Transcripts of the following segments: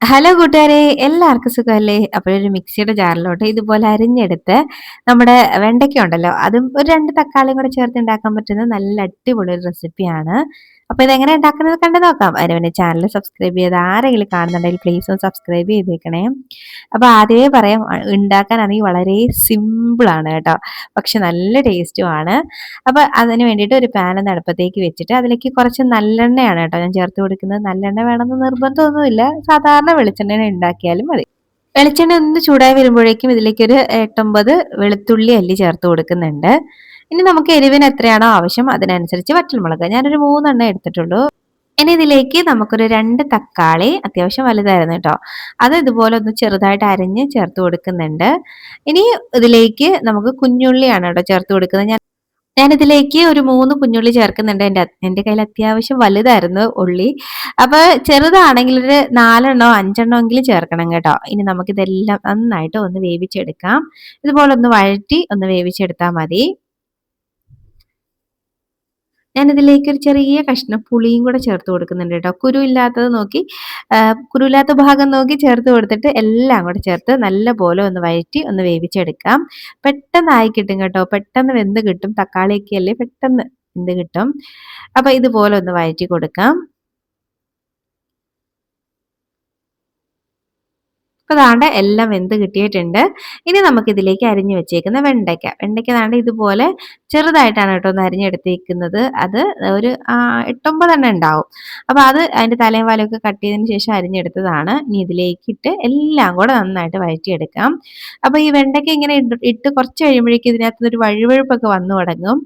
Hello കൂട്ടുകാരെ, എല്ലാവർക്കും സുഖമല്ലേ? അപ്പോഴൊരു മിക്സിയുടെ ജാറിലോട്ട് ഇതുപോലെ അരിഞ്ഞെടുത്ത് നമ്മുടെ വെണ്ടയ്ക്ക ഉണ്ടല്ലോ, അതും ഒരു 2 തക്കാളിയും കൂടെ ചേർത്ത് ഉണ്ടാക്കാൻ പറ്റുന്ന നല്ല അടിപൊളി ഒരു റെസിപ്പിയാണ്. അപ്പോൾ ഇതെങ്ങനെ ഉണ്ടാക്കുന്നത് കണ്ടു നോക്കാം. അതിന് മുന്നേ ചാനൽ സബ്സ്ക്രൈബ് ചെയ്ത് ആരെങ്കിലും കാണുന്നുണ്ടെങ്കിൽ പ്ലീസ് ഒന്ന് സബ്സ്ക്രൈബ് ചെയ്തേക്കണേ. അപ്പോൾ ആദ്യമേ പറയാം, ഉണ്ടാക്കാനാണെങ്കിൽ വളരെ സിമ്പിളാണ് കേട്ടോ, പക്ഷെ നല്ല ടേസ്റ്റുമാണ്. അപ്പോൾ അതിന് വേണ്ടിയിട്ട് ഒരു പാൻ ഒന്ന് അടുപ്പത്തേക്ക് വെച്ചിട്ട് അതിലേക്ക് കുറച്ച് നല്ലെണ്ണയാണ് കേട്ടോ ഞാൻ ചേർത്ത് കൊടുക്കുന്നത്. നല്ലെണ്ണ വേണമെന്ന് നിർബന്ധമൊന്നുമില്ല, സാധാരണ വെളിച്ചെണ്ണ ഉണ്ടാക്കിയാലും മതി. വെളിച്ചെണ്ണ ഒന്ന് ചൂടായി വരുമ്പോഴേക്കും ഇതിലേക്ക് ഒരു 8-9 വെളുത്തുള്ളി അല്ലി ചേർത്ത് കൊടുക്കുന്നുണ്ട്. ഇനി നമുക്ക് എരിവിന് എത്രയാണോ ആവശ്യം അതിനനുസരിച്ച് വറ്റൽമുളക് ഞാനൊരു 3 എടുത്തിട്ടുള്ളൂ. ഇനി ഇതിലേക്ക് നമുക്കൊരു 2 തക്കാളി, അത്യാവശ്യം വലുതായിരുന്നു കേട്ടോ, അത് ഇതുപോലെ ഒന്ന് ചെറുതായിട്ട് അരിഞ്ഞ് ചേർത്ത് കൊടുക്കുന്നുണ്ട്. ഇനി ഇതിലേക്ക് നമുക്ക് കുഞ്ഞുള്ളിയാണ് കേട്ടോ ചേർത്ത് കൊടുക്കുന്നത്. ഞാനിതിലേക്ക് ഒരു 3 കുഞ്ഞുള്ളി ചേർക്കുന്നുണ്ട്. എൻ്റെ കയ്യിൽ അത്യാവശ്യം വലുതായിരുന്നു ഉള്ളി. അപ്പൊ ചെറുതാണെങ്കിൽ ഒരു 4 5 എങ്കിലും ചേർക്കണം കേട്ടോ. ഇനി നമുക്കിതെല്ലാം നന്നായിട്ട് ഒന്ന് വേവിച്ചെടുക്കാം. ഇതുപോലെ ഒന്ന് വഴറ്റി ഒന്ന് വേവിച്ചെടുത്താൽ മതി. ഞാനിതിലേക്ക് ഒരു ചെറിയ കഷ്ണം പുളിയും കൂടെ ചേർത്ത് കൊടുക്കുന്നുണ്ട് കേട്ടോ. കുരു ഇല്ലാത്തത് നോക്കി, കുരുവില്ലാത്ത ഭാഗം നോക്കി ചേർത്ത് കൊടുത്തിട്ട് എല്ലാം കൂടെ ചേർത്ത് നല്ല പോലെ ഒന്ന് വഴറ്റി ഒന്ന് വേവിച്ചെടുക്കാം. പെട്ടെന്നായി കിട്ടും കേട്ടോ, പെട്ടെന്ന് വെന്ത് കിട്ടും. തക്കാളിയൊക്കെ അല്ലേ, പെട്ടെന്ന് വെന്ത് കിട്ടും. അപ്പൊ ഇതുപോലെ ഒന്ന് വഴറ്റി കൊടുക്കാം. അപ്പോൾ ദാണ്ടെ എല്ലാം വെന്ത് കിട്ടിയിട്ടുണ്ട്. ഇനി നമുക്കിതിലേക്ക് അരിഞ്ഞു വെച്ചേക്കുന്ന വെണ്ടയ്ക്ക ദാണ്ടെ ഇതുപോലെ ചെറുതായിട്ടാണ് കേട്ടോ ഒന്ന് അരിഞ്ഞെടുത്തേക്കുന്നത്. അത് ഒരു 8-9 ഉണ്ടാവും. അപ്പോൾ അത് അതിൻ്റെ തലയും വാലൊക്കെ കട്ട് ചെയ്തതിന് ശേഷം അരിഞ്ഞെടുത്തതാണ്. ഇനി ഇതിലേക്കിട്ട് എല്ലാം കൂടെ നന്നായിട്ട് വഴറ്റിയെടുക്കാം. അപ്പോൾ ഈ വെണ്ടയ്ക്ക ഇങ്ങനെ ഇട്ട് കുറച്ച് കഴിയുമ്പോഴേക്കും ഇതിനകത്ത് ഒരു വഴുവഴുപ്പൊക്കെ വന്നു തുടങ്ങും.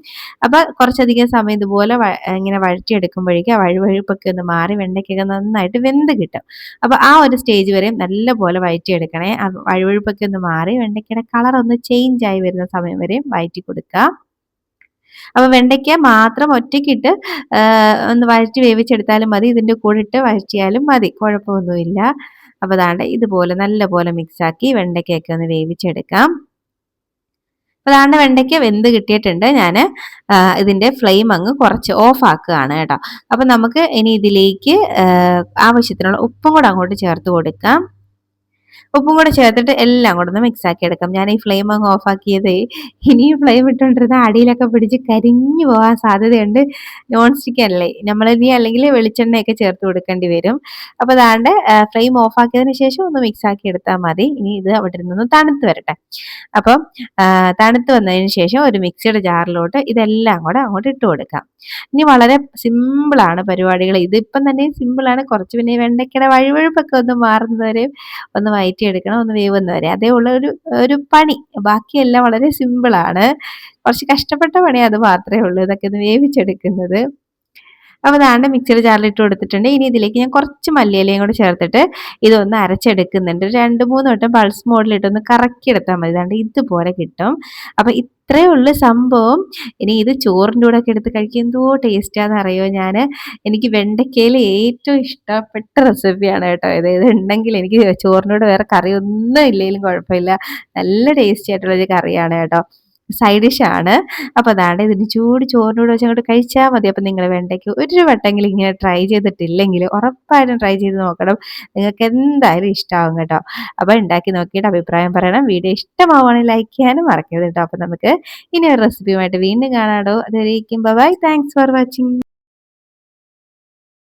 അപ്പോൾ കുറച്ചധികം സമയം ഇതുപോലെ ഇങ്ങനെ വഴറ്റിയെടുക്കുമ്പോഴേക്കും ആ വഴുവഴുപ്പൊക്കെ ഒന്ന് മാറി വെണ്ടയ്ക്കൊക്കെ നന്നായിട്ട് വെന്ത് കിട്ടും. അപ്പോൾ ആ ഒരു സ്റ്റേജ് വരെയും നല്ലപോലെ വഴറ്റിയെടുക്കണേ. വഴുവഴുപ്പൊക്കെ ഒന്ന് മാറി വെണ്ടയ്ക്കയുടെ കളർ ഒന്ന് ചേഞ്ച് ആയി വരുന്ന സമയം വരെയും വഴറ്റി കൊടുക്കുക. അപ്പോൾ വെണ്ടയ്ക്ക മാത്രം ഒറ്റയ്ക്കിട്ട് ഒന്ന് വഴറ്റി വേവിച്ചെടുത്താലും മതി, ഇതിൻ്റെ കൂടെ ഇട്ട് വഴറ്റിയാലും മതി, കുഴപ്പമൊന്നുമില്ല. അപ്പോൾ ദാണ്ടെ ഇതുപോലെ നല്ലപോലെ മിക്സാക്കി വെണ്ടയ്ക്കയൊക്കെ ഒന്ന് വേവിച്ചെടുക്കാം. അപ്പോൾ ദാണ്ടെ വെണ്ടയ്ക്ക വെന്ത് കിട്ടിയിട്ടുണ്ട്. ഞാൻ ഇതിൻ്റെ ഫ്ലെയിം അങ്ങ് കുറച്ച് ഓഫ് ആക്കുകയാണ് കേട്ടോ. അപ്പോൾ നമുക്ക് ഇനി ഇതിലേക്ക് ആവശ്യത്തിനുള്ള ഉപ്പും കൂടെ അങ്ങോട്ട് ചേർത്ത് കൊടുക്കാം. ഉപ്പും കൂടെ ചേർത്തിട്ട് എല്ലാം കൂടെ ഒന്ന് മിക്സ് ആക്കി എടുക്കാം. ഞാൻ ഈ ഫ്ലെയിം അങ്ങ് ഓഫ് ആക്കിയത് ഇനിയും ഫ്ലെയിം ഇട്ടുകൊണ്ടിരുന്ന അടിയിലൊക്കെ പിടിച്ച് കരിഞ്ഞു പോകാൻ സാധ്യതയുണ്ട്. നോൺ സ്റ്റിക്ക് അല്ലേ, നമ്മൾ ഇനി അല്ലെങ്കിൽ വെളിച്ചെണ്ണയൊക്കെ ചേർത്ത് കൊടുക്കേണ്ടി വരും. അപ്പോൾ ദാണ്ടെ ഫ്ലെയിം ഓഫ് ആക്കിയതിന് ശേഷം ഒന്ന് മിക്സ് ആക്കി എടുത്താൽ മതി. ഇനി ഇത് അവിടെ നിന്ന് തണുത്ത് വരട്ടെ. അപ്പം തണുത്ത് വന്നതിന് ശേഷം ഒരു മിക്സിയുടെ ജാറിലോട്ട് ഇതെല്ലാം കൂടെ അങ്ങോട്ട് ഇട്ട് കൊടുക്കാം. ഇനി വളരെ സിമ്പിളാണ് പരിപാടികൾ. ഇതിപ്പം തന്നെ സിമ്പിളാണ്. കുറച്ച് പിന്നെ വെണ്ടയ്ക്കയുടെ വഴുവഴുപ്പൊക്കെ ഒന്ന് മാറുന്നവരെയും ഒന്ന് വഴറ്റിയെടുക്കണം, ഒന്ന് വേവുന്ന വരെ. അതേ ഉള്ള ഒരു പണി. ബാക്കിയെല്ലാം വളരെ സിമ്പിളാണ്. കുറച്ച് കഷ്ടപ്പെട്ട പണി അത് മാത്രമേ ഉള്ളൂ, ഇതൊക്കെ ഒന്ന് വേവിച്ചെടുക്കുന്നത്. അപ്പോൾ ദാണ്ടെ മിക്സിയുടെ ജാറിലിട്ട് കൊടുത്തിട്ടുണ്ട്. ഇനി ഇതിലേക്ക് ഞാൻ കുറച്ച് മല്ലിയിലയും കൂടെ ചേർത്തിട്ട് ഇതൊന്ന് അരച്ചെടുക്കുന്നുണ്ട്. 2-3 വട്ടം പൾസ് മോഡിലിട്ടൊന്ന് കറക്കിയെടുത്താൽ മതി. ദാണ്ടെ ഇതുപോലെ കിട്ടും. അപ്പോൾ ഇത്രയേ ഉള്ളൂ സംഭവം. ഇനി ഇത് ചോറിൻ്റെ കൂടെ ഒക്കെ എടുത്ത് കഴിക്കാൻ എന്തോ ടേസ്റ്റാന്ന് അറിയോ. എനിക്ക് വെണ്ടയ്ക്കയിൽ ഏറ്റവും ഇഷ്ടപ്പെട്ട റെസിപ്പിയാണ് കേട്ടോ ഇത്. ഉണ്ടെങ്കിൽ എനിക്ക് ചോറിൻ്റെ കൂടെ വേറെ കറിയൊന്നും ഇല്ലെങ്കിലും കുഴപ്പമില്ല. നല്ല ടേസ്റ്റി ആയിട്ടുള്ളൊരു കറിയാണ് കേട്ടോ. സൈഡ് ഡിഷാണ്. അപ്പോൾ അതാണ് ഇതിന് ചൂട് ചോറിൻ്റെ കൂടെ വെച്ച് അങ്ങോട്ട് കഴിച്ചാൽ മതി. അപ്പോൾ നിങ്ങൾ വെണ്ടയ്ക്ക ഒരു വട്ടെങ്കിലും ഇങ്ങനെ ട്രൈ ചെയ്തിട്ടില്ലെങ്കിൽ ഉറപ്പായിട്ടും ട്രൈ ചെയ്ത് നോക്കണം. നിങ്ങൾക്ക് എന്തായാലും ഇഷ്ടമാവും കേട്ടോ. അപ്പോൾ ഉണ്ടാക്കി നോക്കിയിട്ട് അഭിപ്രായം പറയണം. വീഡിയോ ഇഷ്ടമാവുകയാണെങ്കിൽ ലൈക്ക് ചെയ്യാനും മറക്കരുത് കേട്ടോ. അപ്പോൾ നമുക്ക് ഇനി ഒരു റെസിപ്പിയുമായിട്ട് വീണ്ടും കാണാടോ. അതുവരേക്കും ബൈ. Thanks for watching.